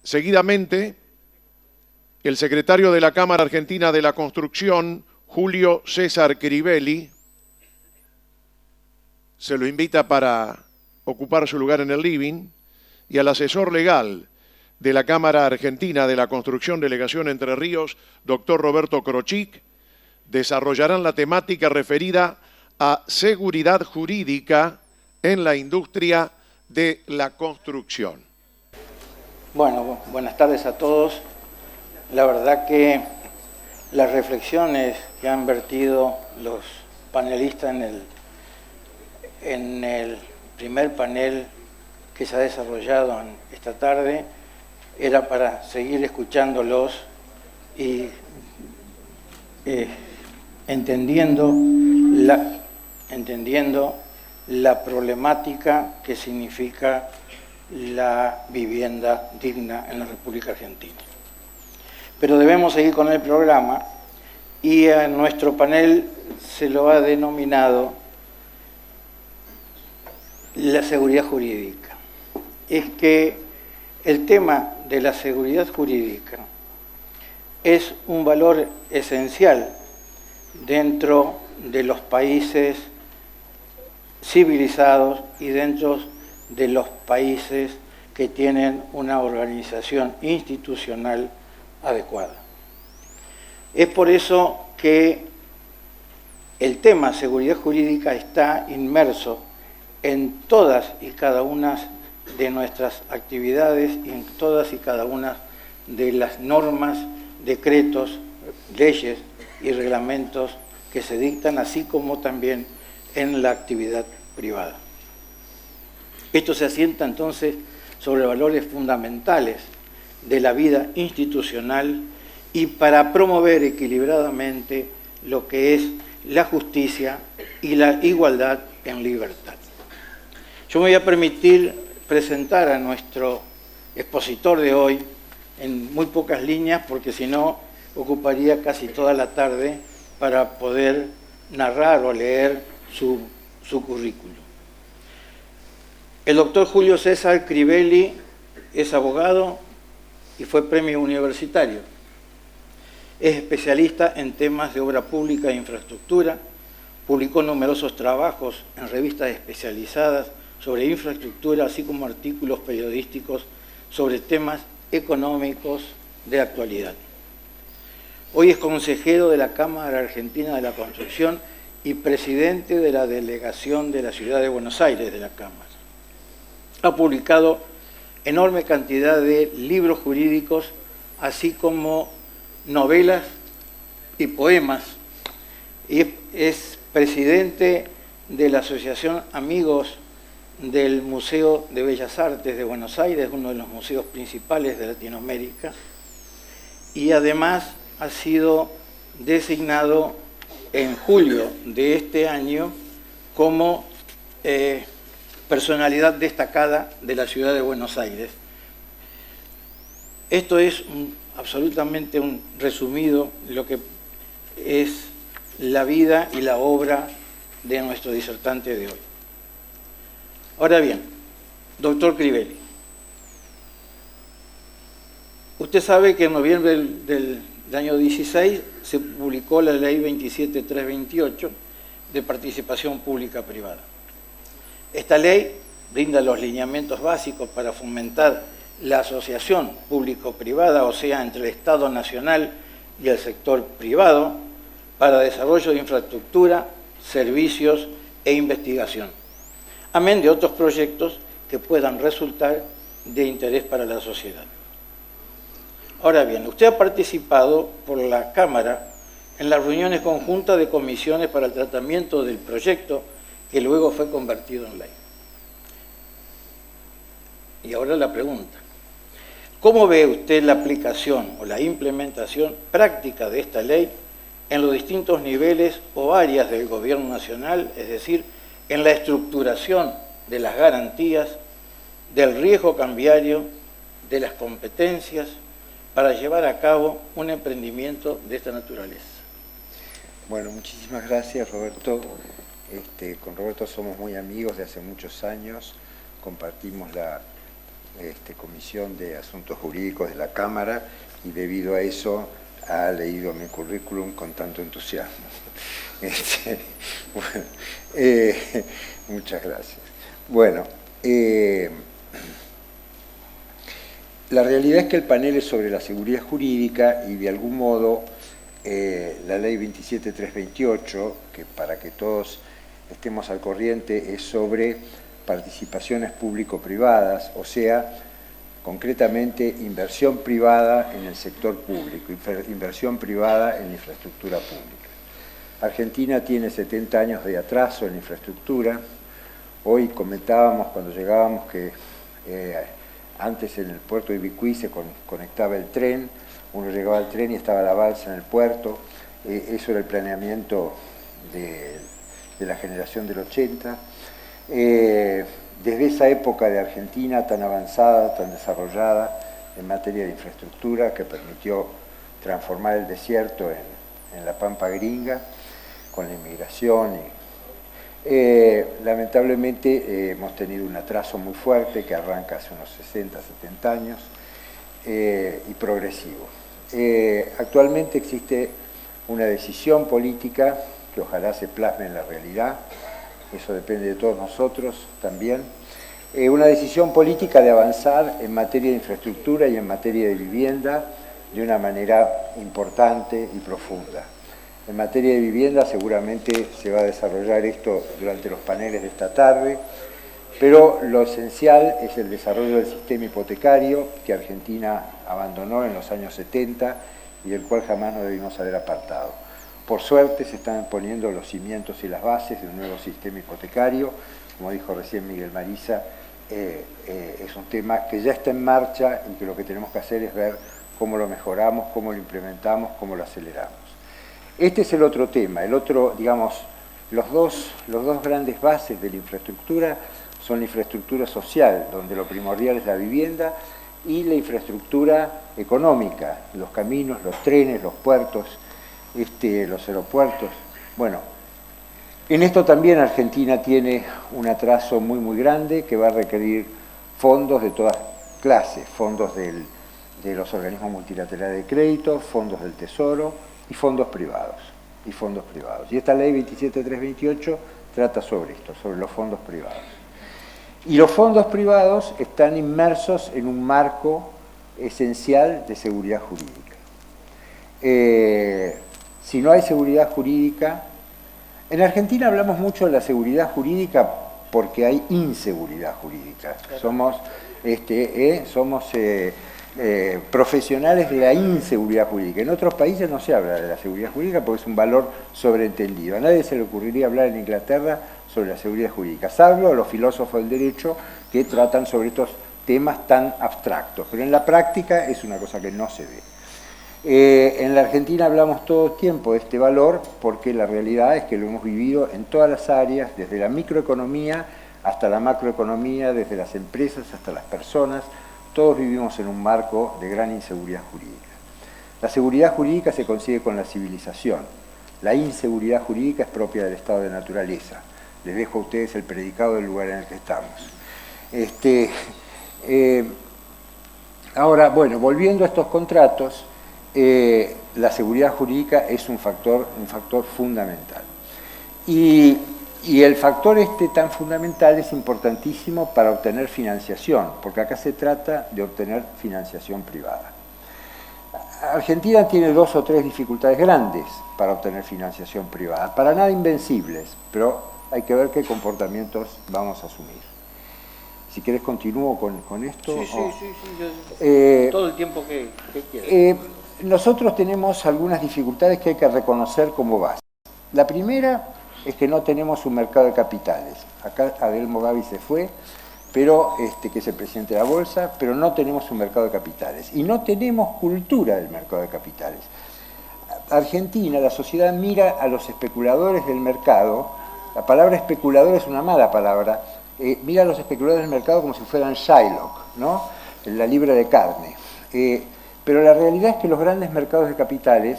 Seguidamente, el secretario de la Cámara Argentina de la Construcción, Julio César Crivelli, se lo invita para ocupar su lugar en el living, y al asesor legal de la Cámara Argentina de la Construcción Delegación Entre Ríos, doctor Roberto Krochik, desarrollarán la temática referida a seguridad jurídica en la industria de la construcción. Bueno, buenas tardes a todos. La verdad que las reflexiones que han vertido los panelistas en el primer panel que se ha desarrollado esta tarde era para seguir escuchándolos y entendiendo la problemática que significa la vivienda digna en la República Argentina. Pero debemos seguir con el programa y a nuestro panel se lo ha denominado la seguridad jurídica. Es que el tema de la seguridad jurídica es un valor esencial dentro de los países civilizados y dentro de los países que tienen una organización institucional adecuada. Es por eso que el tema seguridad jurídica está inmerso en todas y cada una de nuestras actividades y en todas y cada una de las normas, decretos, leyes y reglamentos que se dictan, así como también en la actividad privada. Esto se asienta entonces sobre valores fundamentales de la vida institucional y para promover equilibradamente lo que es la justicia y la igualdad en libertad. Yo me voy a permitir presentar a nuestro expositor de hoy en muy pocas líneas, porque si no ocuparía casi toda la tarde para poder narrar o leer su currículum. El doctor Julio César Crivelli es abogado y fue premio universitario. Es especialista en temas de obra pública e infraestructura. Publicó numerosos trabajos en revistas especializadas sobre infraestructura, así como artículos periodísticos sobre temas económicos de actualidad. Hoy es consejero de la Cámara Argentina de la Construcción y presidente de la delegación de la Ciudad de Buenos Aires de la Cámara. Ha publicado enorme cantidad de libros jurídicos, así como novelas y poemas. Y es presidente de la Asociación Amigos del Museo de Bellas Artes de Buenos Aires, uno de los museos principales de Latinoamérica, y además ha sido designado en julio de este año como personalidad destacada de la ciudad de Buenos Aires. Esto es absolutamente un resumido lo que es la vida y la obra de nuestro disertante de hoy. Ahora bien, doctor Crivelli, usted sabe que en noviembre del año 16 se publicó la ley 27328 de participación pública privada. Esta ley brinda los lineamientos básicos para fomentar la asociación público-privada, o sea, entre el Estado Nacional y el sector privado, para desarrollo de infraestructura, servicios e investigación, amén de otros proyectos que puedan resultar de interés para la sociedad. Ahora bien, usted ha participado por la Cámara en las reuniones conjuntas de comisiones para el tratamiento del proyecto que luego fue convertido en ley. Y ahora la pregunta: ¿cómo ve usted la aplicación o la implementación práctica de esta ley en los distintos niveles o áreas del Gobierno Nacional, es decir, en la estructuración de las garantías, del riesgo cambiario, de las competencias, para llevar a cabo un emprendimiento de esta naturaleza? Bueno, muchísimas gracias, Roberto. Con Roberto somos muy amigos de hace muchos años, compartimos Comisión de Asuntos Jurídicos de la Cámara y debido a eso ha leído mi currículum con tanto entusiasmo. Bueno, muchas gracias. Bueno, la realidad es que el panel es sobre la seguridad jurídica y de algún modo la ley 27328, que para que todos estemos al corriente es sobre participaciones público-privadas, o sea, concretamente inversión privada en el sector público, inversión privada en infraestructura pública. Argentina tiene 70 años de atraso en infraestructura. Hoy comentábamos cuando llegábamos que antes en el puerto de Ibicuí se conectaba el tren, uno llegaba al tren y estaba la balsa en el puerto, eso era el planeamiento de la generación del 80. Desde esa época de Argentina tan avanzada, tan desarrollada en materia de infraestructura, que permitió transformar el desierto en la pampa gringa, con la inmigración. Lamentablemente hemos tenido un atraso muy fuerte que arranca hace unos 60, 70 años y progresivo. Actualmente existe una decisión política que ojalá se plasme en la realidad, eso depende de todos nosotros también, una decisión política de avanzar en materia de infraestructura y en materia de vivienda de una manera importante y profunda. En materia de vivienda seguramente se va a desarrollar esto durante los paneles de esta tarde, pero lo esencial es el desarrollo del sistema hipotecario que Argentina abandonó en los años 70 y del cual jamás nos debimos haber apartado. Por suerte se están poniendo los cimientos y las bases de un nuevo sistema hipotecario, como dijo recién Miguel Mariza, es un tema que ya está en marcha y que lo que tenemos que hacer es ver cómo lo mejoramos, cómo lo implementamos, cómo lo aceleramos. Este es el otro tema, el otro, digamos, los dos grandes bases de la infraestructura son la infraestructura social, donde lo primordial es la vivienda, y la infraestructura económica, los caminos, los trenes, los puertos, los aeropuertos. Bueno, en esto también Argentina tiene un atraso muy, muy grande que va a requerir fondos de todas clases, fondos de los organismos multilaterales de crédito, fondos del Tesoro y fondos privados. Y esta ley 27328 trata sobre esto, sobre los fondos privados. Y los fondos privados están inmersos en un marco esencial de seguridad jurídica. Si no hay seguridad jurídica, en Argentina hablamos mucho de la seguridad jurídica porque hay inseguridad jurídica. Somos profesionales de la inseguridad jurídica. En otros países no se habla de la seguridad jurídica porque es un valor sobreentendido. A nadie se le ocurriría hablar en Inglaterra sobre la seguridad jurídica, salvo a los filósofos del derecho que tratan sobre estos temas tan abstractos. Pero en la práctica es una cosa que no se ve. En la Argentina hablamos todo el tiempo de este valor porque la realidad es que lo hemos vivido en todas las áreas, desde la microeconomía hasta la macroeconomía, desde las empresas hasta las personas. Todos vivimos en un marco de gran inseguridad jurídica. La seguridad jurídica se consigue con la civilización. La inseguridad jurídica es propia del estado de naturaleza. Les dejo a ustedes el predicado del lugar en el que estamos. Ahora, bueno, volviendo a estos contratos, la seguridad jurídica es un factor fundamental. Y el factor tan fundamental es importantísimo para obtener financiación, porque acá se trata de obtener financiación privada. Argentina tiene 2 o 3 dificultades grandes para obtener financiación privada, para nada invencibles, pero hay que ver qué comportamientos vamos a asumir. Si querés continúo con esto. Sí, todo el tiempo que quieras. Nosotros tenemos algunas dificultades que hay que reconocer como base. La primera es que no tenemos un mercado de capitales. Acá Adelmo Gavi se fue, pero que es el presidente de la Bolsa, pero no tenemos un mercado de capitales. Y no tenemos cultura del mercado de capitales. Argentina, la sociedad mira a los especuladores del mercado. La palabra especulador es una mala palabra. Mira a los especuladores del mercado como si fueran Shylock, ¿no? La libra de carne. Pero la realidad es que los grandes mercados de capitales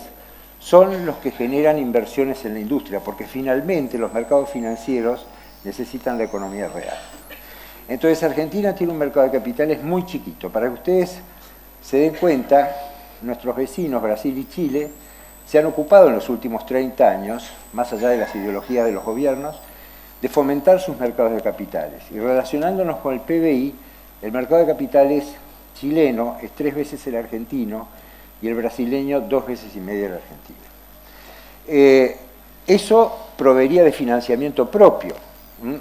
son los que generan inversiones en la industria, porque finalmente los mercados financieros necesitan la economía real. Entonces Argentina tiene un mercado de capitales muy chiquito. Para que ustedes se den cuenta, nuestros vecinos, Brasil y Chile, se han ocupado en los últimos 30 años, más allá de las ideologías de los gobiernos, de fomentar sus mercados de capitales. Y relacionándonos con el PBI, el mercado de capitales chileno es 3 veces el argentino y el brasileño 2 veces y media el argentino. Eso proveería de financiamiento propio.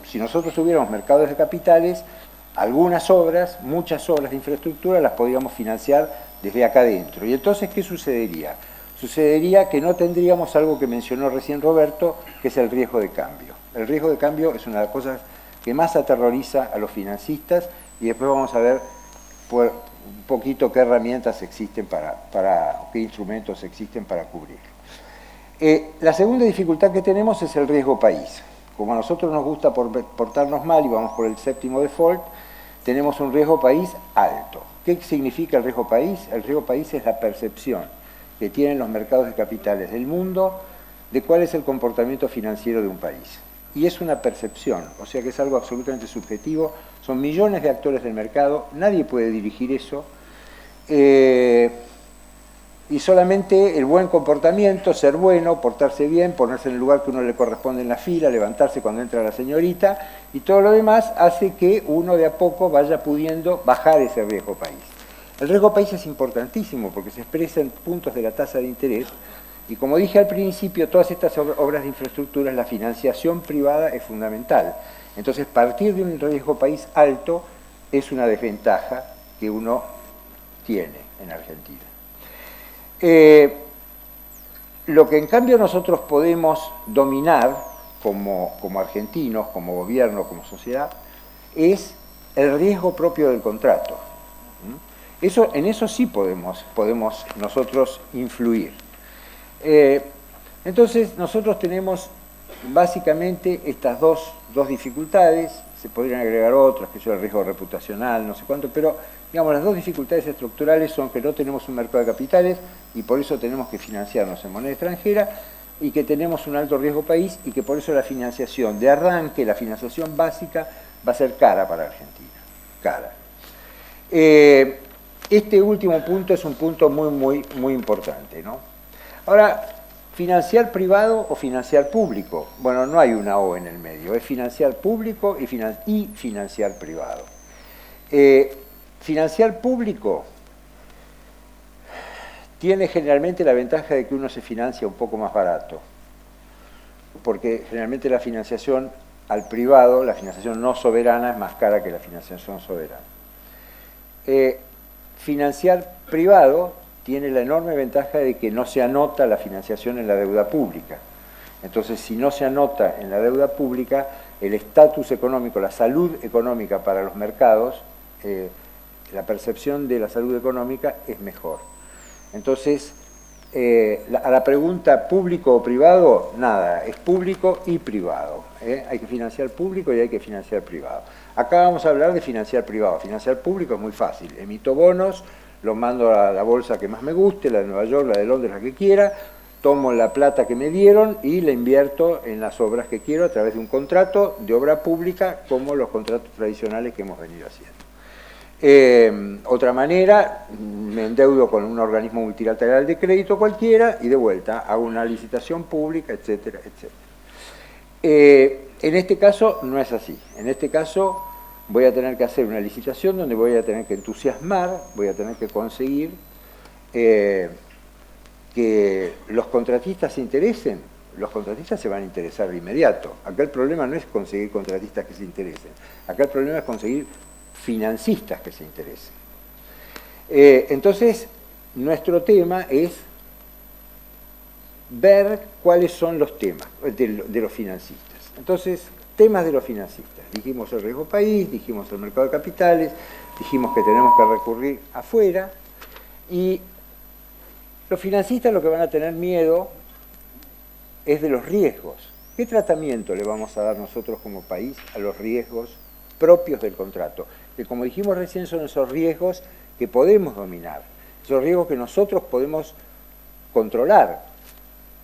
Si nosotros tuviéramos mercados de capitales, algunas obras, muchas obras de infraestructura las podríamos financiar desde acá adentro. Y entonces, ¿qué sucedería? Sucedería que no tendríamos algo que mencionó recién Roberto, que es el riesgo de cambio. El riesgo de cambio es una de las cosas que más aterroriza a los financistas y después vamos a ver un poquito qué herramientas existen qué instrumentos existen para cubrirlo. La segunda dificultad que tenemos es el riesgo país. Como a nosotros nos gusta portarnos mal y vamos por el 7º default, tenemos un riesgo país alto. ¿Qué significa el riesgo país? El riesgo país es la percepción que tienen los mercados de capitales del mundo de cuál es el comportamiento financiero de un país. Y es una percepción, o sea que es algo absolutamente subjetivo. Son millones de actores del mercado, nadie puede dirigir eso. Y solamente el buen comportamiento, ser bueno, portarse bien, ponerse en el lugar que uno le corresponde en la fila, levantarse cuando entra la señorita, y todo lo demás hace que uno de a poco vaya pudiendo bajar ese riesgo país. El riesgo país es importantísimo porque se expresa en puntos de la tasa de interés, y como dije al principio, todas estas obras de infraestructura, la financiación privada es fundamental. Entonces, partir de un riesgo país alto es una desventaja que uno tiene en Argentina. Lo que en cambio nosotros podemos dominar como argentinos, como gobierno, como sociedad, es el riesgo propio del contrato. En eso sí podemos nosotros influir. Entonces nosotros tenemos básicamente estas dos dificultades, se podrían agregar otras, que son el riesgo reputacional, no sé cuánto, pero digamos las dos dificultades estructurales son que no tenemos un mercado de capitales y por eso tenemos que financiarnos en moneda extranjera y que tenemos un alto riesgo país y que por eso la financiación de arranque, la financiación básica, va a ser cara para Argentina, cara. Este último punto es un punto muy importante, ¿no? Ahora, ¿financiar privado o financiar público? Bueno, no hay una O en el medio, es financiar público y financiar privado. Financiar público tiene generalmente la ventaja de que uno se financia un poco más barato, porque generalmente la financiación al privado, la financiación no soberana, es más cara que la financiación soberana. Financiar privado tiene la enorme ventaja de que no se anota la financiación en la deuda pública. Entonces, si no se anota en la deuda pública, el estatus económico, la salud económica para los mercados, la percepción de la salud económica es mejor. Entonces, a la pregunta público o privado, nada, es público y privado. Hay que financiar público y hay que financiar privado. Acá vamos a hablar de financiar privado. Financiar público es muy fácil. Emito bonos, los mando a la bolsa que más me guste, la de Nueva York, la de Londres, la que quiera, tomo la plata que me dieron y la invierto en las obras que quiero a través de un contrato de obra pública como los contratos tradicionales que hemos venido haciendo. Otra manera, me endeudo con un organismo multilateral de crédito cualquiera y de vuelta hago una licitación pública, etcétera, etcétera. En este caso no es así. En este caso voy a tener que hacer una licitación donde voy a tener que entusiasmar, voy a tener que conseguir que los contratistas se interesen. Los contratistas se van a interesar de inmediato. Acá el problema no es conseguir contratistas que se interesen. Acá el problema es conseguir financistas que se interesen. Entonces, nuestro tema es ver cuáles son los temas de los financistas. Entonces, temas de los financistas. Dijimos el riesgo país, dijimos el mercado de capitales, dijimos que tenemos que recurrir afuera y los financistas lo que van a tener miedo es de los riesgos. ¿Qué tratamiento le vamos a dar nosotros como país a los riesgos propios del contrato? Que como dijimos recién son esos riesgos que podemos dominar, esos riesgos que nosotros podemos controlar.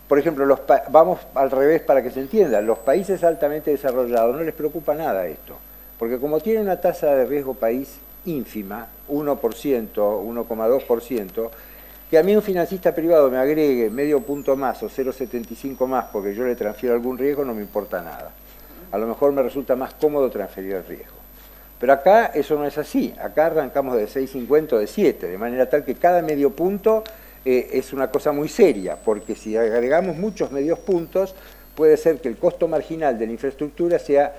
Por ejemplo, vamos al revés para que se entienda, los países altamente desarrollados no les preocupa nada esto, porque como tiene una tasa de riesgo país ínfima, 1%, 1,2%, que a mí un financista privado me agregue medio punto más o 0,75 más porque yo le transfiero algún riesgo, no me importa nada. A lo mejor me resulta más cómodo transferir el riesgo. Pero acá eso no es así, acá arrancamos de 6,50 o de 7, de manera tal que cada medio punto es una cosa muy seria, porque si agregamos muchos medios puntos, puede ser que el costo marginal de la infraestructura sea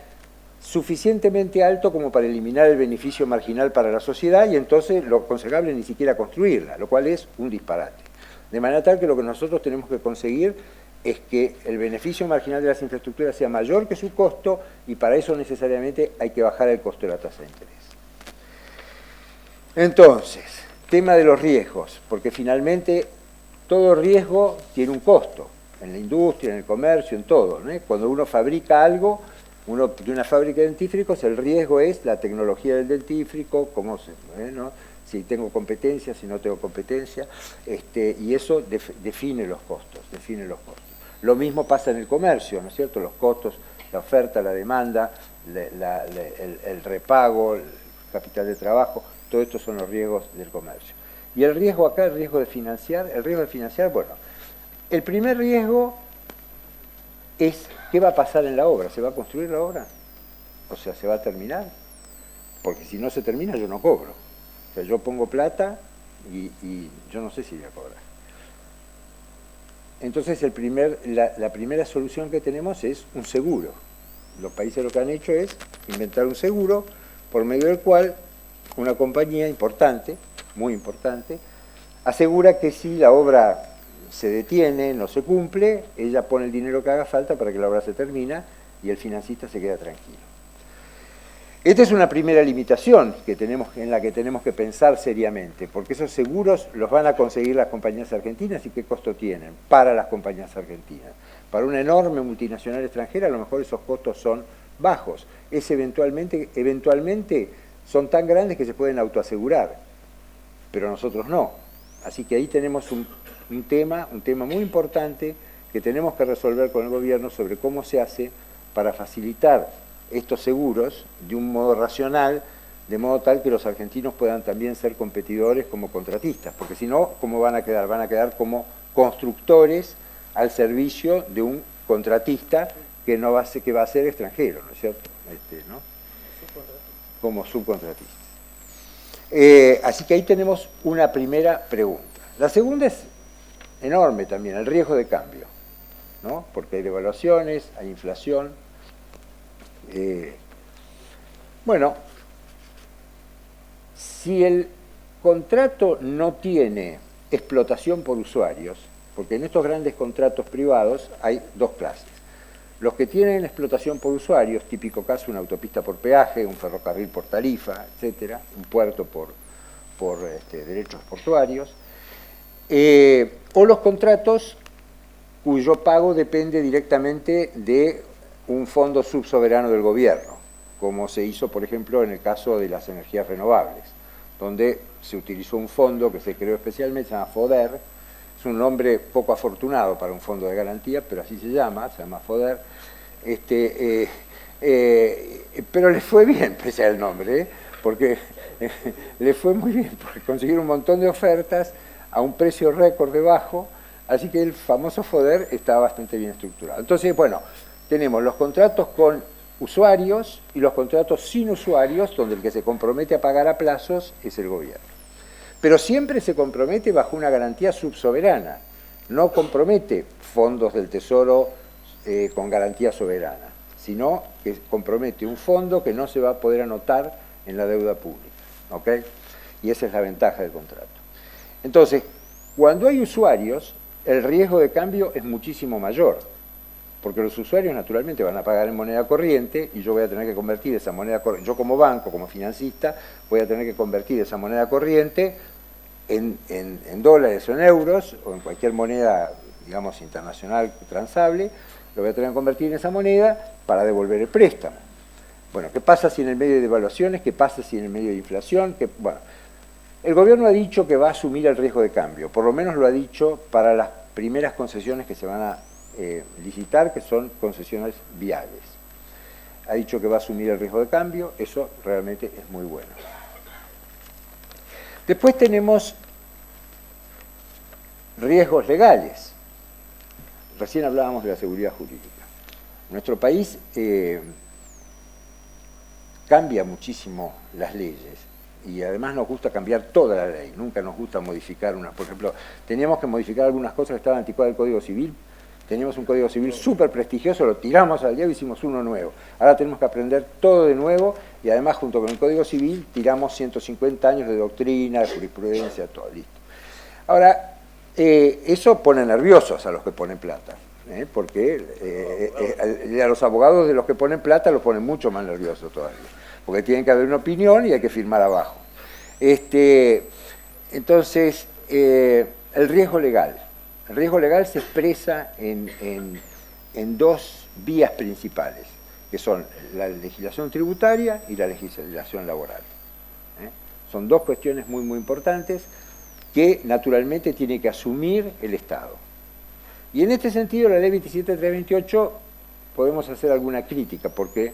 suficientemente alto como para eliminar el beneficio marginal para la sociedad y entonces lo aconsejable ni siquiera construirla, lo cual es un disparate. De manera tal que lo que nosotros tenemos que conseguir es que el beneficio marginal de las infraestructuras sea mayor que su costo y para eso necesariamente hay que bajar el costo de la tasa de interés. Entonces, tema de los riesgos, porque finalmente todo riesgo tiene un costo, en la industria, en el comercio, en todo, ¿no? Cuando uno fabrica algo, uno de una fábrica de dentífricos, el riesgo es la tecnología del dentífrico, cómo se, ¿no? Si tengo competencia, si no tengo competencia, y eso define los costos, Lo mismo pasa en el comercio, ¿no es cierto? Los costos, la oferta, la demanda, el repago, el capital de trabajo, todo esto son los riesgos del comercio. Y el riesgo acá, el riesgo de financiar, bueno, el primer riesgo es qué va a pasar en la obra, ¿se va a construir la obra? O sea, ¿se va a terminar? Porque si no se termina yo no cobro. O sea, yo pongo plata y yo no sé si voy a cobrar. Entonces la primera solución que tenemos es un seguro. Los países lo que han hecho es inventar un seguro por medio del cual una compañía importante, muy importante, asegura que si la obra se detiene, no se cumple, ella pone el dinero que haga falta para que la obra se termine y el financista se queda tranquilo. Esta es una primera limitación en la que tenemos que pensar seriamente, porque esos seguros los van a conseguir las compañías argentinas y qué costo tienen para las compañías argentinas. Para una enorme multinacional extranjera a lo mejor esos costos son bajos, eventualmente son tan grandes que se pueden autoasegurar, pero nosotros no. Así que ahí tenemos un tema muy importante que tenemos que resolver con el gobierno sobre cómo se hace para facilitar estos seguros de un modo racional, de modo tal que los argentinos puedan también ser competidores como contratistas, porque si no, ¿cómo van a quedar? Van a quedar como constructores al servicio de un contratista que va a ser extranjero, ¿no es cierto? ¿No? Como subcontratistas. Así que ahí tenemos una primera pregunta. La segunda es enorme también, el riesgo de cambio, ¿no? Porque hay devaluaciones, hay inflación. Bueno, si el contrato no tiene explotación por usuarios, porque en estos grandes contratos privados hay dos clases. Los que tienen explotación por usuarios, típico caso una autopista por peaje, un ferrocarril por tarifa, etcétera, un puerto por derechos portuarios, o los contratos cuyo pago depende directamente de un fondo subsoberano del gobierno, como se hizo, por ejemplo, en el caso de las energías renovables, donde se utilizó un fondo que se creó especialmente, se llama FODER, es un nombre poco afortunado para un fondo de garantía, pero así se llama FODER, pero le fue bien, pese al nombre, porque le fue muy bien, porque consiguieron un montón de ofertas a un precio récord de bajo, así que el famoso FODER está bastante bien estructurado. Entonces, bueno, tenemos los contratos con usuarios y los contratos sin usuarios, donde el que se compromete a pagar a plazos es el gobierno. Pero siempre se compromete bajo una garantía subsoberana, no compromete fondos del Tesoro con garantía soberana, sino que compromete un fondo que no se va a poder anotar en la deuda pública, ¿ok? Y esa es la ventaja del contrato. Entonces, cuando hay usuarios, el riesgo de cambio es muchísimo mayor, porque los usuarios naturalmente van a pagar en moneda corriente y yo voy a tener que convertir esa moneda corriente, yo como banco, como financista, voy a tener que convertir esa moneda corriente en dólares o en euros o en cualquier moneda, digamos, internacional transable, lo voy a tener que convertir en esa moneda para devolver el préstamo. Bueno, ¿qué pasa si en el medio de devaluaciones? ¿Qué pasa si en el medio de inflación? Bueno, el gobierno ha dicho que va a asumir el riesgo de cambio, por lo menos lo ha dicho para las primeras concesiones que se van a licitar, que son concesiones viales. ha dicho que va a asumir el riesgo de cambio, eso realmente es muy bueno. Después tenemos riesgos legales. Recién hablábamos de la seguridad jurídica. Nuestro país cambia muchísimo las leyes y además nos gusta cambiar toda la ley, nunca nos gusta modificar una. Por ejemplo, teníamos que modificar algunas cosas que estaban anticuadas del Código Civil. Teníamos un Código Civil súper prestigioso, lo tiramos al diablo y hicimos uno nuevo. Ahora tenemos que aprender todo de nuevo y además junto con el Código Civil tiramos 150 años de doctrina, de jurisprudencia, todo listo. Ahora, eso pone nerviosos a los que ponen plata, porque a los abogados de los que ponen plata los ponen mucho más nerviosos todavía, porque tienen que haber una opinión y hay que firmar abajo. Entonces, el riesgo legal. El riesgo legal se expresa en dos vías principales, que son la legislación tributaria y la legislación laboral. Son dos cuestiones muy, muy importantes que naturalmente tiene que asumir el Estado. Y en este sentido, la ley 27328 podemos hacer alguna crítica, porque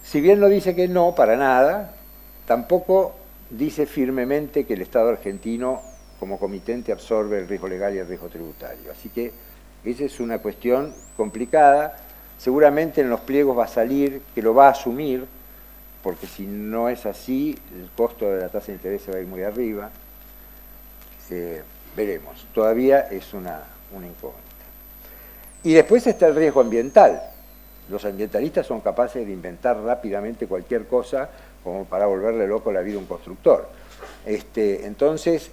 si bien no dice que no, para nada, tampoco dice firmemente que el Estado argentino como comitente absorbe el riesgo legal y el riesgo tributario. Así que esa es una cuestión complicada. Seguramente en los pliegos va a salir que lo va a asumir, porque si no es así, el costo de la tasa de interés se va a ir muy arriba. Veremos. Todavía es una incógnita. Y después está el riesgo ambiental. Los ambientalistas son capaces de inventar rápidamente cualquier cosa como para volverle loco la vida a un constructor. Entonces,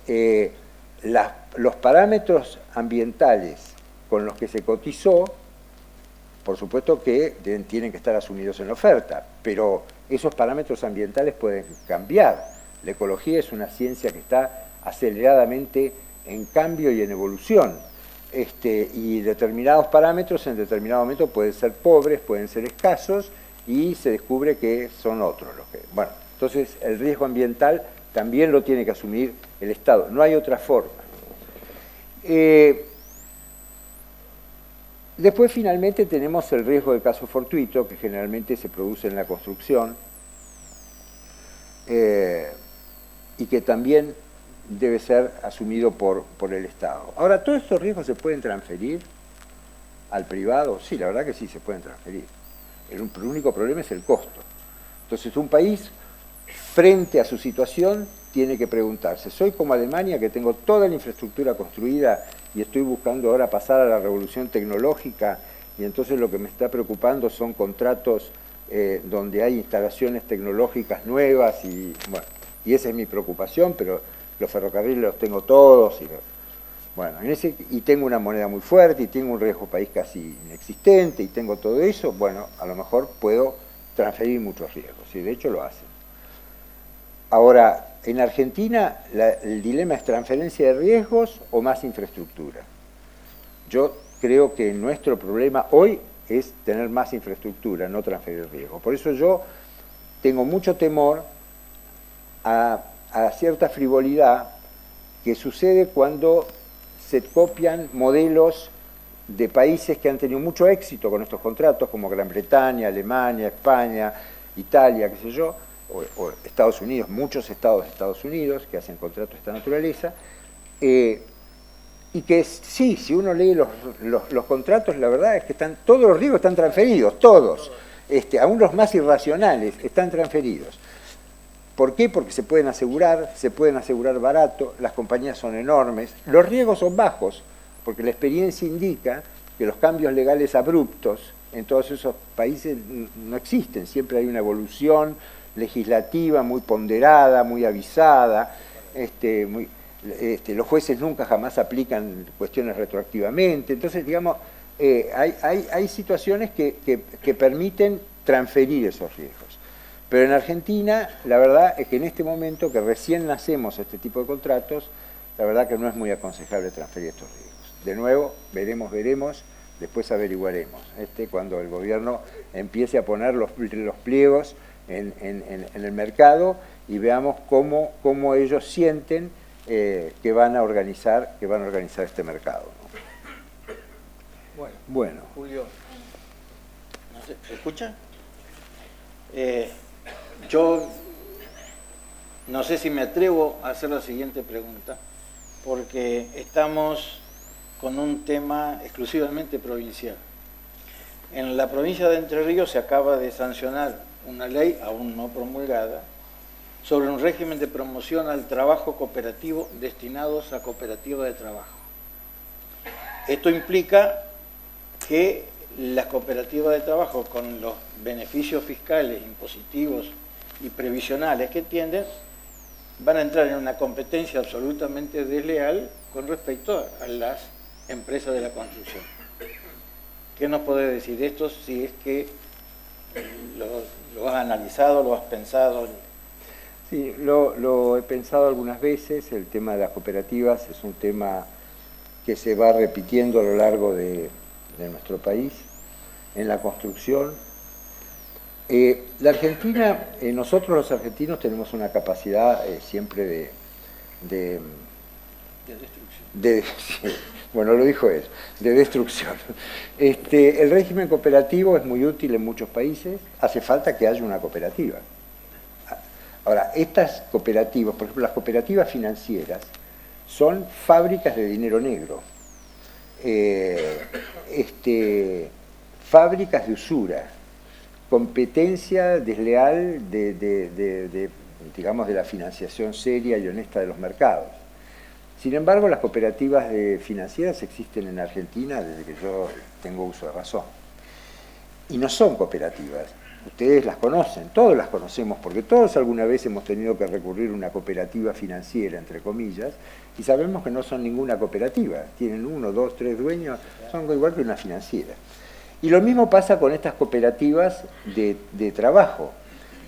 los parámetros ambientales con los que se cotizó, por supuesto que tienen que estar asumidos en la oferta, pero esos parámetros ambientales pueden cambiar. La ecología es una ciencia que está aceleradamente en cambio y en evolución, y determinados parámetros en determinado momento pueden ser pobres, pueden ser escasos, y se descubre que son otros los que... Bueno, entonces el riesgo ambiental también lo tiene que asumir el Estado, no hay otra forma. Después finalmente tenemos el riesgo de caso fortuito, que generalmente se produce en la construcción, y que también debe ser asumido por el Estado. Ahora, ¿todos estos riesgos se pueden transferir al privado? Sí, la verdad que sí se pueden transferir. El único problema es el costo. Entonces, un país, frente a su situación, tiene que preguntarse, ¿soy como Alemania, que tengo toda la infraestructura construida y estoy buscando ahora pasar a la revolución tecnológica, y entonces lo que me está preocupando son contratos donde hay instalaciones tecnológicas nuevas, y bueno, y esa es mi preocupación, pero los ferrocarriles los tengo todos, y tengo una moneda muy fuerte, y tengo un riesgo país casi inexistente, y tengo todo eso, bueno, a lo mejor puedo transferir muchos riesgos, y de hecho lo hacen. Ahora, en Argentina el dilema es transferencia de riesgos o más infraestructura. Yo creo que nuestro problema hoy es tener más infraestructura, no transferir riesgo. Por eso yo tengo mucho temor a cierta frivolidad que sucede cuando se copian modelos de países que han tenido mucho éxito con estos contratos, como Gran Bretaña, Alemania, España, Italia, qué sé yo, o Estados Unidos, muchos estados de Estados Unidos que hacen contratos de esta naturaleza, y que sí, si uno lee los contratos, la verdad es que todos los riesgos están transferidos, todos, aún los más irracionales están transferidos. ¿Por qué? Porque se pueden asegurar barato, las compañías son enormes, los riesgos son bajos, porque la experiencia indica que los cambios legales abruptos en todos esos países no existen, siempre hay una evolución legislativa muy ponderada, muy avisada, los jueces nunca jamás aplican cuestiones retroactivamente, entonces digamos, hay situaciones que permiten transferir esos riesgos. Pero en Argentina, la verdad es que en este momento que recién nacemos este tipo de contratos, la verdad que no es muy aconsejable transferir estos riesgos. De nuevo, veremos, después averiguaremos, cuando el gobierno empiece a poner los pliegos en el mercado y veamos cómo ellos sienten que van a organizar este mercado, ¿no? Bueno, Julio, ¿se escucha? Yo no sé si me atrevo a hacer la siguiente pregunta, porque estamos con un tema exclusivamente provincial. En la provincia de Entre Ríos se acaba de sancionar una ley, aún no promulgada, sobre un régimen de promoción al trabajo cooperativo destinados a cooperativas de trabajo. Esto implica que las cooperativas de trabajo, con los beneficios fiscales, impositivos y previsionales que tienden, van a entrar en una competencia absolutamente desleal con respecto a las empresas de la construcción. ¿Qué nos puede decir de esto si es que lo has analizado, lo has pensado? Sí, lo he pensado algunas veces. El tema de las cooperativas es un tema que se va repitiendo a lo largo de nuestro país, en la construcción. La Argentina, nosotros los argentinos tenemos una capacidad siempre de destrucción. Bueno, lo dijo él, de destrucción. El régimen cooperativo es muy útil en muchos países, hace falta que haya una cooperativa. Ahora, estas cooperativas, por ejemplo, las cooperativas financieras, son fábricas de dinero negro, fábricas de usura, competencia desleal digamos, de la financiación seria y honesta de los mercados. Sin embargo, las cooperativas financieras existen en Argentina desde que yo tengo uso de razón. Y no son cooperativas. Ustedes las conocen, todos las conocemos, porque todos alguna vez hemos tenido que recurrir a una cooperativa financiera, entre comillas, y sabemos que no son ninguna cooperativa. Tienen 1, 2, 3 dueños, son igual que una financiera. Y lo mismo pasa con estas cooperativas de trabajo.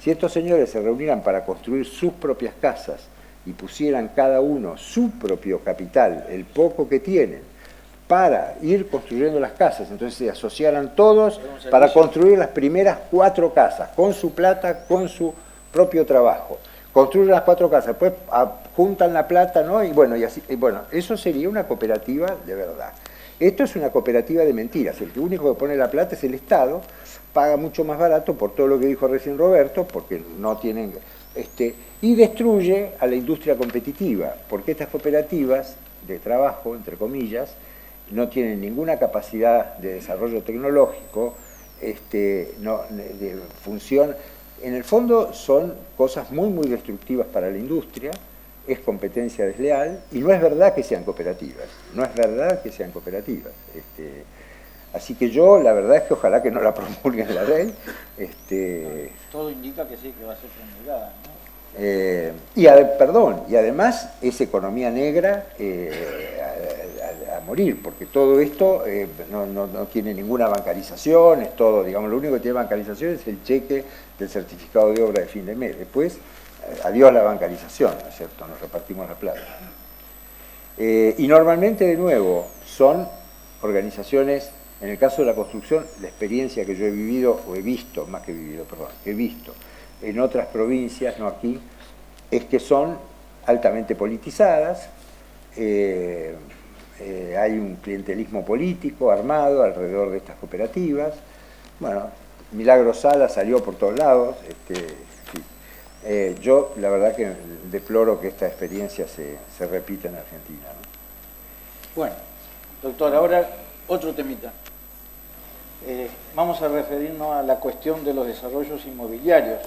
Si estos señores se reunieran para construir sus propias casas y pusieran cada uno su propio capital, el poco que tienen, para ir construyendo las casas, entonces se asociaran todos para construir las primeras 4 casas, con su plata, con su propio trabajo. Construyen las 4 casas, después juntan la plata, ¿no? Y bueno, eso sería una cooperativa de verdad. Esto es una cooperativa de mentiras. El único que pone la plata es el Estado, paga mucho más barato por todo lo que dijo recién Roberto, porque no tienen... y destruye a la industria competitiva, porque estas cooperativas de trabajo, entre comillas, no tienen ninguna capacidad de desarrollo tecnológico, de función. En el fondo son cosas muy, muy destructivas para la industria, es competencia desleal, y no es verdad que sean cooperativas, no es verdad que sean cooperativas. Así que yo, la verdad es que ojalá que no la promulguen la ley. Todo indica que sí, que va a ser promulgada, ¿no? Y además es economía negra a morir, porque todo esto no tiene ninguna bancarización, es todo, digamos, lo único que tiene bancarización es el cheque del certificado de obra de fin de mes. Después, adiós la bancarización, ¿no es cierto? Nos repartimos la plata. Y normalmente, de nuevo, son organizaciones, en el caso de la construcción, la experiencia que yo he vivido, o he visto, más que vivido, perdón, he visto en otras provincias, no aquí, es que son altamente politizadas, hay un clientelismo político armado alrededor de estas cooperativas. Bueno, Milagro Sala salió por todos lados. Yo la verdad que deploro que esta experiencia se repita en Argentina, ¿no? Bueno, doctor, ahora otro temita. Vamos a referirnos a la cuestión de los desarrollos inmobiliarios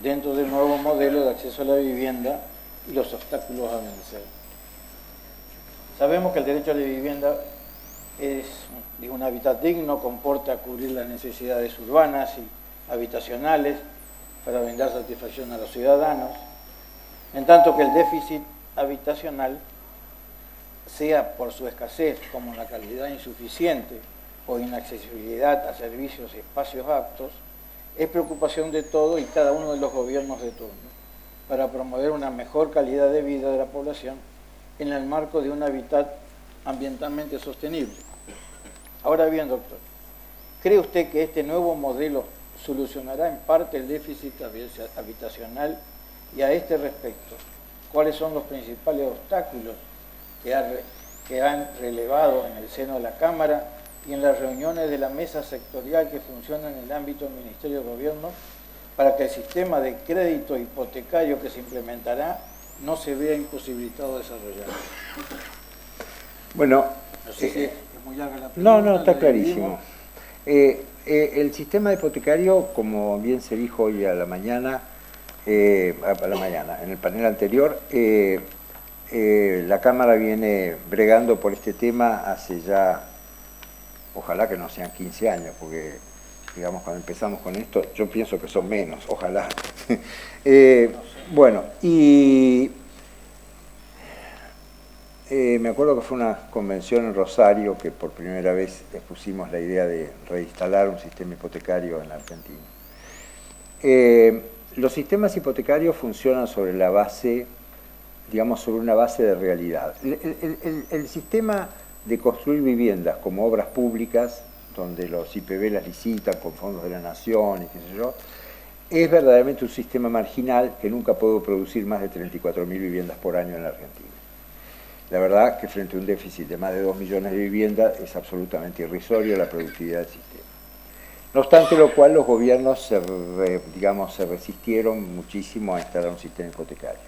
dentro del nuevo modelo de acceso a la vivienda y los obstáculos a vencer. Sabemos que el derecho a la vivienda es un hábitat digno, comporta cubrir las necesidades urbanas y habitacionales para brindar satisfacción a los ciudadanos, en tanto que el déficit habitacional, sea por su escasez como la calidad insuficiente o inaccesibilidad a servicios y espacios aptos, es preocupación de todo y cada uno de los gobiernos de turno para promover una mejor calidad de vida de la población en el marco de un hábitat ambientalmente sostenible. Ahora bien, doctor, ¿cree usted que este nuevo modelo solucionará en parte el déficit habitacional? Y a este respecto, ¿cuáles son los principales obstáculos que han relevado en el seno de la Cámara y en las reuniones de la mesa sectorial que funciona en el ámbito del Ministerio de Gobierno para que el sistema de crédito hipotecario que se implementará no se vea imposibilitado de desarrollarlo. Bueno, No sé si es muy larga la pregunta. no, está clarísimo. El sistema hipotecario, como bien se dijo hoy a la mañana, en el panel anterior, la Cámara viene bregando por este tema hace ya, ojalá que no sean 15 años, porque, digamos, cuando empezamos con esto, yo pienso que son menos, ojalá. Bueno, y me acuerdo que fue una convención en Rosario que por primera vez expusimos la idea de reinstalar un sistema hipotecario en la Argentina. Los sistemas hipotecarios funcionan sobre la base, digamos, sobre una base de realidad. El sistema de construir viviendas como obras públicas, donde los IPB las licitan con fondos de la nación y qué sé yo, es verdaderamente un sistema marginal que nunca puede producir más de 34.000 viviendas por año en la Argentina. La verdad que frente a un déficit de más de 2 millones de viviendas es absolutamente irrisoria la productividad del sistema. No obstante lo cual, los gobiernos se resistieron muchísimo a instalar un sistema hipotecario.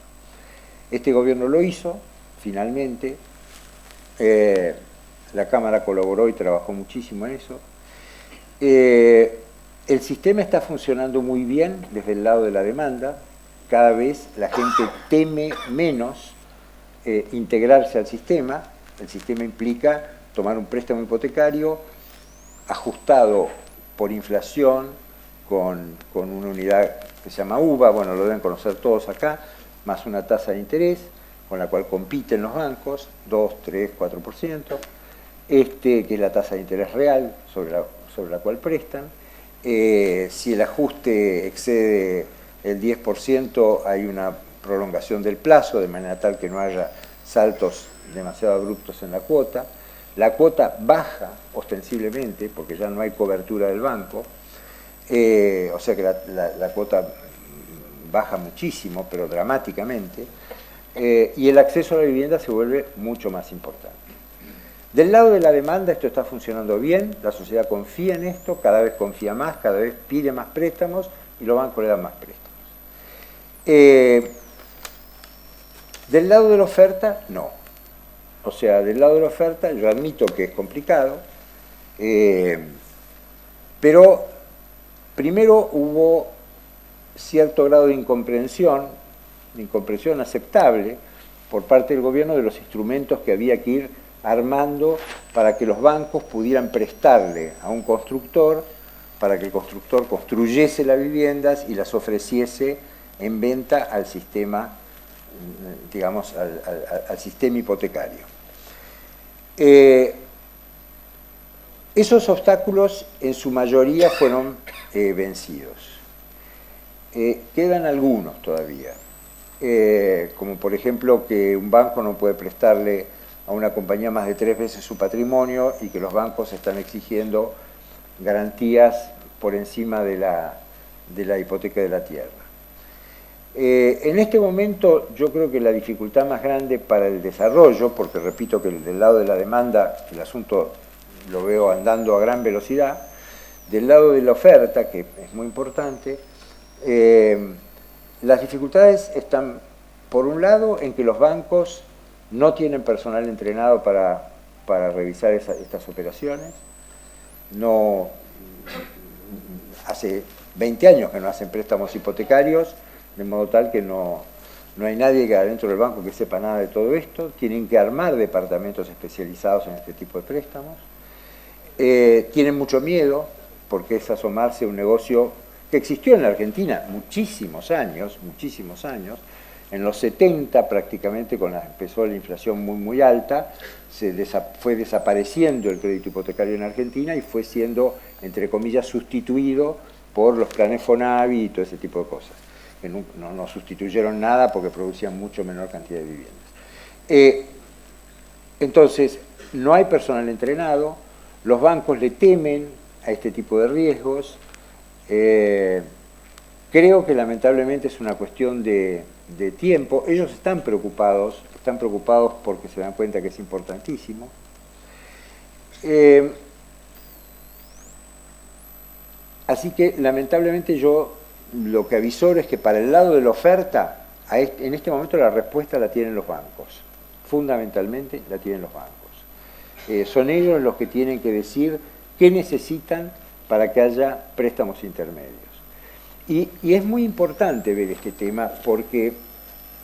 Este gobierno lo hizo, finalmente. La Cámara colaboró y trabajó muchísimo en eso. El sistema está funcionando muy bien desde el lado de la demanda. Cada vez la gente teme menos integrarse al sistema. El sistema implica tomar un préstamo hipotecario ajustado por inflación con una unidad que se llama UVA, bueno, lo deben conocer todos acá, más una tasa de interés con la cual compiten los bancos, 2, 3, 4%, que es la tasa de interés real sobre la cual prestan. Si el ajuste excede el 10%, hay una prolongación del plazo, de manera tal que no haya saltos demasiado abruptos en la cuota. La cuota baja ostensiblemente, porque ya no hay cobertura del banco, o sea que la cuota baja muchísimo, pero dramáticamente, y el acceso a la vivienda se vuelve mucho más importante. Del lado de la demanda esto está funcionando bien, la sociedad confía en esto, cada vez confía más, cada vez pide más préstamos y los bancos le dan más préstamos. Del lado de la oferta, no. O sea, del lado de la oferta, yo admito que es complicado, pero primero hubo cierto grado de incomprensión aceptable por parte del gobierno de los instrumentos que había que ir armando para que los bancos pudieran prestarle a un constructor, para que el constructor construyese las viviendas y las ofreciese en venta al sistema, digamos, al sistema hipotecario. Esos obstáculos en su mayoría fueron vencidos. Quedan algunos todavía, como por ejemplo que un banco no puede prestarle a una compañía más de 3 veces su patrimonio y que los bancos están exigiendo garantías por encima de la hipoteca de la tierra. En este momento yo creo que la dificultad más grande para el desarrollo, porque repito que del lado de la demanda el asunto lo veo andando a gran velocidad, del lado de la oferta, que es muy importante, las dificultades están, por un lado, en que los bancos no tienen personal entrenado para revisar estas operaciones. No, hace 20 años que no hacen préstamos hipotecarios, de modo tal que no hay nadie que adentro del banco que sepa nada de todo esto. Tienen que armar departamentos especializados en este tipo de préstamos. Tienen mucho miedo, porque es asomarse a un negocio que existió en la Argentina muchísimos años. En los 70 prácticamente, cuando empezó la inflación muy alta, fue desapareciendo el crédito hipotecario en Argentina y fue siendo, entre comillas, sustituido por los planes Fonavi y todo ese tipo de cosas, que no sustituyeron nada porque producían mucho menor cantidad de viviendas. Entonces, no hay personal entrenado, los bancos le temen a este tipo de riesgos. Creo que lamentablemente es una cuestión de tiempo. Ellos están preocupados porque se dan cuenta que es importantísimo. Así que lamentablemente yo lo que avisoro es que para el lado de la oferta, en este momento la respuesta la tienen los bancos. Fundamentalmente la tienen los bancos. Son ellos los que tienen que decir qué necesitan para que haya préstamos intermedios. Y es muy importante ver este tema porque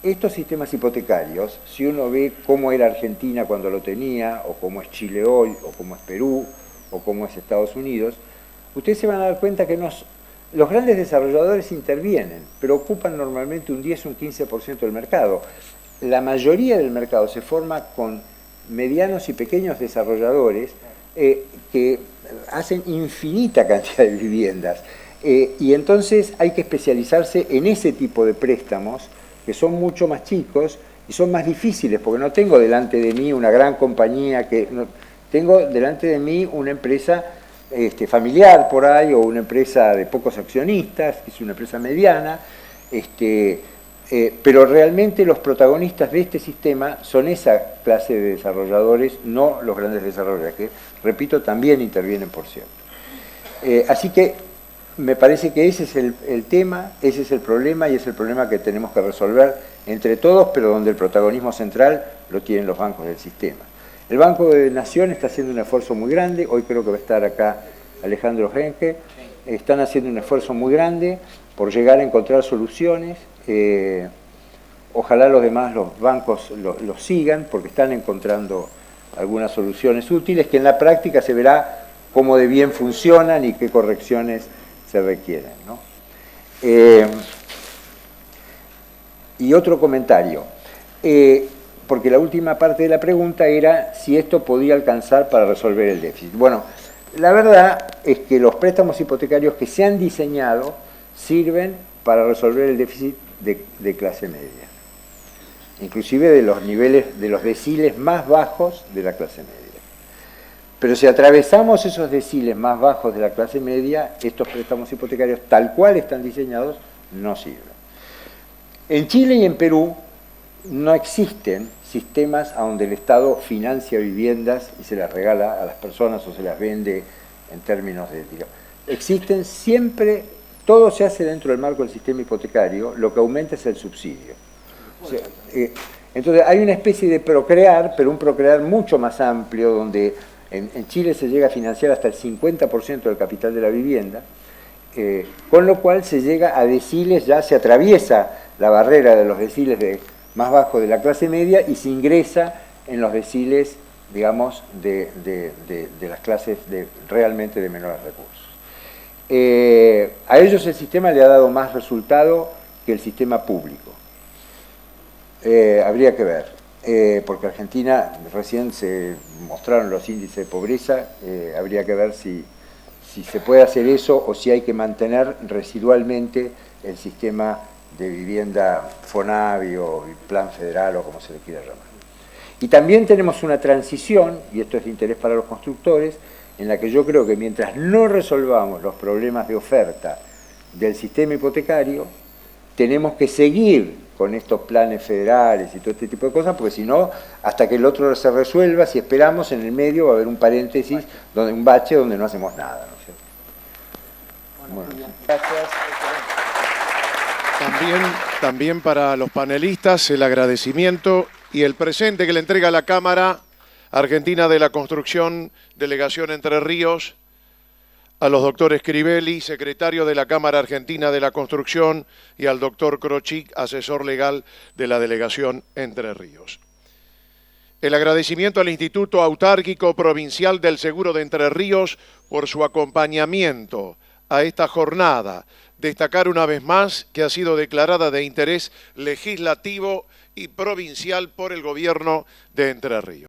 estos sistemas hipotecarios, si uno ve cómo era Argentina cuando lo tenía, o cómo es Chile hoy, o cómo es Perú, o cómo es Estados Unidos, ustedes se van a dar cuenta que los grandes desarrolladores intervienen, pero ocupan normalmente un 10 o un 15% del mercado. La mayoría del mercado se forma con medianos y pequeños desarrolladores que hacen infinita cantidad de viviendas. Y entonces hay que especializarse en ese tipo de préstamos, que son mucho más chicos y son más difíciles, porque no tengo delante de mí una gran compañía, tengo delante de mí una empresa familiar por ahí, o una empresa de pocos accionistas, que es una empresa mediana, pero realmente los protagonistas de este sistema son esa clase de desarrolladores, no los grandes desarrolladores, que, repito, también intervienen, por cierto. Así que me parece que ese es el tema, ese es el problema, y es el problema que tenemos que resolver entre todos, pero donde el protagonismo central lo tienen los bancos del sistema. El Banco de Nación está haciendo un esfuerzo muy grande, hoy creo que va a estar acá Alejandro Henke, están haciendo un esfuerzo muy grande por llegar a encontrar soluciones. Ojalá los demás, los bancos, los sigan, porque están encontrando algunas soluciones útiles que en la práctica se verá cómo de bien funcionan y qué correcciones se requieren, ¿no? Y otro comentario, porque la última parte de la pregunta era si esto podía alcanzar para resolver el déficit. Bueno, la verdad es que los préstamos hipotecarios que se han diseñado sirven para resolver el déficit de clase media, inclusive de los niveles, de los deciles más bajos de la clase media. Pero si atravesamos esos deciles más bajos de la clase media, estos préstamos hipotecarios, tal cual están diseñados, no sirven. En Chile y en Perú no existen sistemas a donde el Estado financia viviendas y se las regala a las personas o se las vende en términos de... Existen siempre, todo se hace dentro del marco del sistema hipotecario, lo que aumenta es el subsidio. O sea, entonces hay una especie de procrear, pero un procrear mucho más amplio, donde en Chile se llega a financiar hasta el 50% del capital de la vivienda, con lo cual se llega a deciles, ya se atraviesa la barrera de los deciles más bajos de la clase media y se ingresa en los deciles, digamos, de las clases realmente de menores recursos. A ellos el sistema le ha dado más resultado que el sistema público. Habría que ver. Porque Argentina, recién se mostraron los índices de pobreza, habría que ver si se puede hacer eso o si hay que mantener residualmente el sistema de vivienda FONAVI o Plan Federal o como se le quiera llamar. Y también tenemos una transición, y esto es de interés para los constructores, en la que yo creo que mientras no resolvamos los problemas de oferta del sistema hipotecario, tenemos que seguir con estos planes federales y todo este tipo de cosas, porque si no, hasta que el otro se resuelva, si esperamos, en el medio va a haber un paréntesis, un bache donde no hacemos nada, ¿no es cierto? Bueno, gracias. También para los panelistas el agradecimiento y el presente que le entrega la Cámara Argentina de la Construcción, Delegación Entre Ríos, a los doctores Crivelli, secretario de la Cámara Argentina de la Construcción, y al doctor Krochik, asesor legal de la Delegación Entre Ríos. El agradecimiento al Instituto Autárquico Provincial del Seguro de Entre Ríos por su acompañamiento a esta jornada. Destacar una vez más que ha sido declarada de interés legislativo y provincial por el gobierno de Entre Ríos.